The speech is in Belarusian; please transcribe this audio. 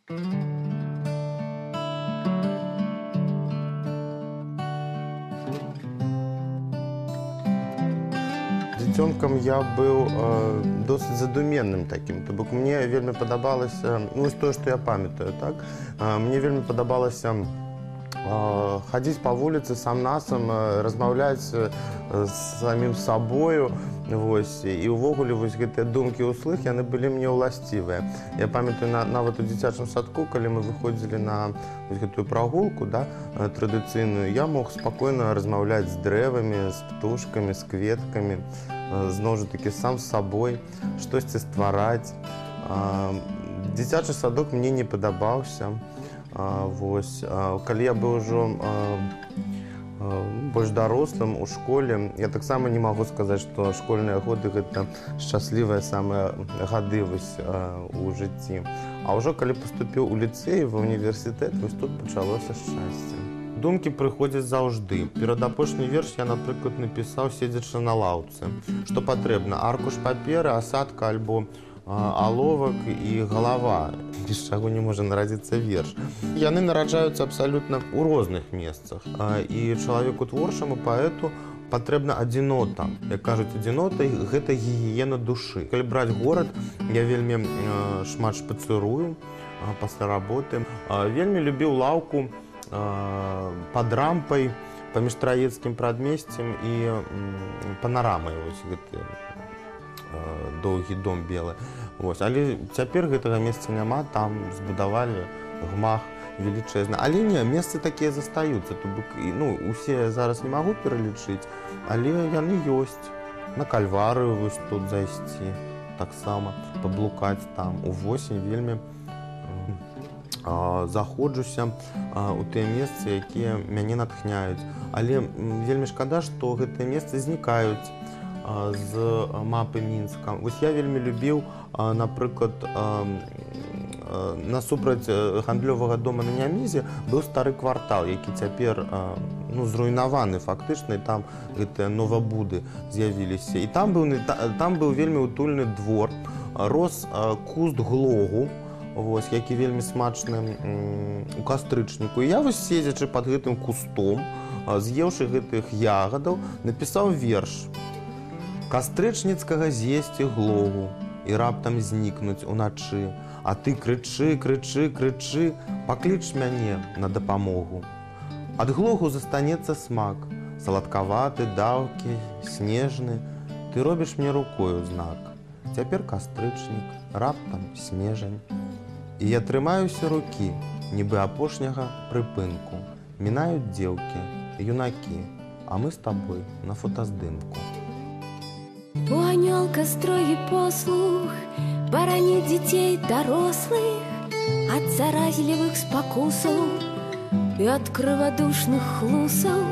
Дзіцёнкам я быў досыць задуменным такім. То бок мне вельмі падабалася, ну, тое, што я памятаю, так? Мне вельмі падабалася хадзіць па вуліцы сам-насам, размаўляць з самім сабою. Вось. І ўвогуле вось гэтыя думкі ўслых, яны былі мне ўласцівыя. Я памятаю, нават у дзіцячым садку, калі мы выходзілі на гэтую прагулку, да, традыцыйную, я мог спакойна размаўляць з дрэвамі, з птушкамі, з кветкамі, зноў жа такі сам з сабой, штосьці ствараць. Дзіцячы садок мне не падабаўся. Вось. Калі я быў ужо больш дарослым у школе, я таксама не магу сказаць, што школьныя годы гэта шчаслівыя самыя гады у жыцці. А ўжо калі паступіў у ліцэй, ва універсітэт, вось тут пачалося шчасце. Думкі прыходзяць заўжды. Перадапошні верш я, напрыклад, напісаў, седзячы на лаўцы. Што патрэбна? Аркуш паперы, асадка альбо аловак і галава, без чаго не можа нарадзіцца верш. Яны нараджаюцца абсалютна ў розных месцах. І чалавеку творчаму, паэту патрэбна адзінота. Як кажуць, адзінота – гэта гігіена душы. Калі браць горад, я вельмі шмат шпацырую пасля работы. Вельмі любіў лаўку пад рампай, паміж Траецкім прадмесцем і панарамай. Доўгі дом белы. Але цяпер гэтага месца няма, там збудавалі гмах велічэзны. Але не, месцы такія застаюцца. Усе зараз не магу пералічыць, але яны ёсць. На Кальварыю вось тут зайсці, таксама паблукаць там. Увосень вельмі заходжуся ў тыя месцы, якія мяне натхняюць. Але вельмі шкада, што гэтыя месцы знікаюць з мапы Мінска. Вось я вельмі любіў, напрыклад, насупраць гандлёвага дома на Нямізе быў стары квартал, які цяпер зруйнаваны фактычна, і там гэтыя новабуды з'явіліся. І там быў вельмі утульны двор, рос куст глогу, які вельмі смачны у кастрычніку. І я вось, седзячы пад гэтым кустом, з'еўшы гэтых ягадаў, напісаў верш. Кастрычніцкага з'есці глогу і раптам знікнуць уначы, а ты крычы, крычы, крычы, пакліч мяне на дапамогу. Ад глогу застанецца смак, саладкаваты, даўкі, снежны, ты робіш мне рукою знак. Цяпер кастрычнік, раптам снежань. І я трымаюся рукі, нібы апошняга прыпынку. Мінаюць дзеўкі, юнакі, а мы з табой на фотаздымку. У анёлка строгі послух бараніць дзяцей дарослых ад заразлівых спакусаў і ад крывадушных хлусаў.